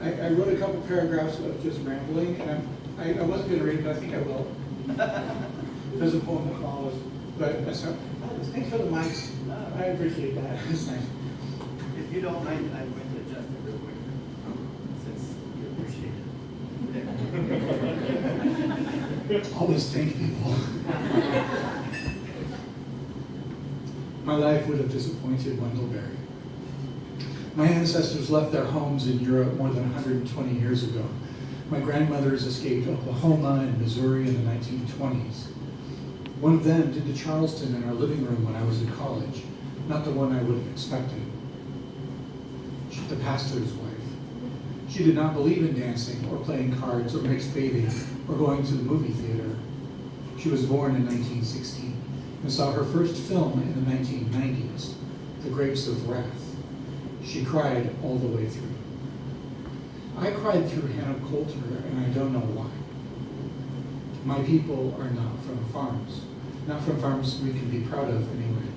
I wrote a couple paragraphs of just rambling, and I wasn't going to read it, but I think I will. There's a poem that follows, but that's not, thanks for the mics. I appreciate that. It's nice. If you don't mind, I'm going to adjust it real quick, since you appreciate it. Always thank people. My life would have disappointed Wendell Berry. My ancestors left their homes in Europe more than 120 years ago. My grandmothers escaped Oklahoma and Missouri in the 1920s. One of them did to Charleston in our living room when I was in college, not the one I would have expected. She's the pastor's wife. She did not believe in dancing or playing cards or mixed bathing or going to the movie theater. She was born in 1916 and saw her first film in the 1990s, The Grapes of Wrath. She cried all the way through. I cried through Hannah Coulter, and I don't know why. My people are not from farms. Not from farms we can be proud of, anyway.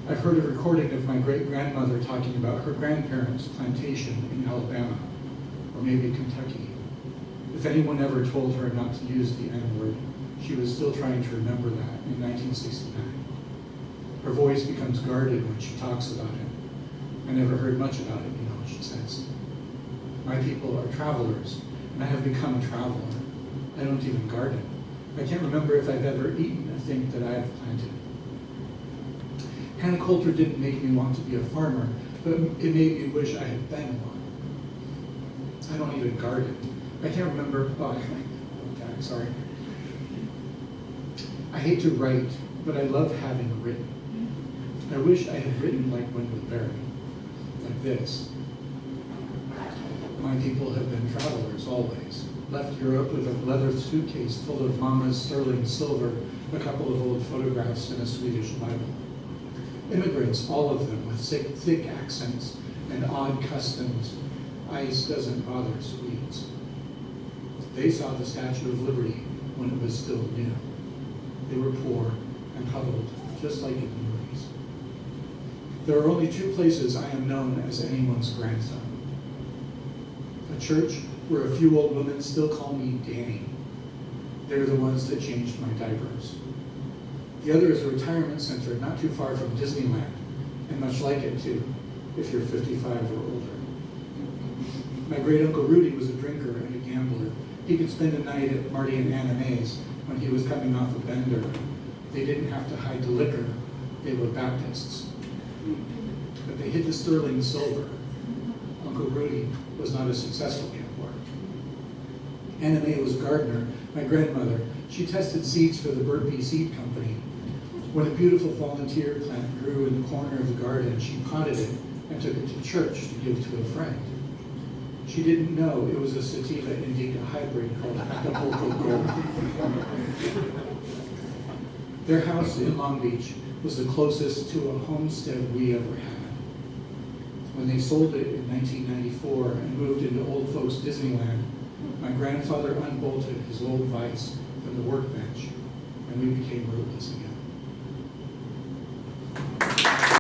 I've heard a recording of my great-grandmother talking about her grandparents' plantation in Alabama, or maybe Kentucky. If anyone ever told her not to use the N-word, she was still trying to remember that in 1969. Her voice becomes guarded when she talks about it. I never heard much about it, she says. My people are travelers, and I have become a traveler. I don't even garden. I can't remember if I've ever eaten a thing that I have planted. Hannah Coulter didn't make me want to be a farmer, but it made me wish I had been one. I don't even garden. I can't remember, okay, sorry. I hate to write, but I love having written. I wish I had written like Wendell Berry, like this. My people have been travelers always. Left Europe with a leather suitcase full of Mama's sterling silver, a couple of old photographs, and a Swedish Bible. Immigrants, all of them, with thick accents and odd customs. Ice doesn't bother Swedes. They saw the Statue of Liberty when it was still new. They were poor and huddled, just like in the movies. There are only two places I am known as anyone's grandson. A church where a few old women still call me Danny. They're the ones that changed my diapers. The other is a retirement center not too far from Disneyland, and much like it too, if you're 55 or older. My great uncle Rudy was a drinker and a gambler. He could spend a night at Marty and Anna Mae's when he was coming off a bender. They didn't have to hide the liquor. They were Baptists. But they hid the sterling silver. Uncle Rudy was not a successful gambler. Anna Mae was a gardener, my grandmother. She tested seeds for the Burt B. Seed Company. When a beautiful volunteer plant grew in the corner of the garden, she potted it and took it to church to give to a friend. She didn't know it was a sativa indica hybrid called Acapulco Gold. Their house in Long Beach was the closest to a homestead we ever had. When they sold it in 1994 and moved into old folks Disneyland, my grandfather unbolted his old vise from the workbench, and we became rootless again.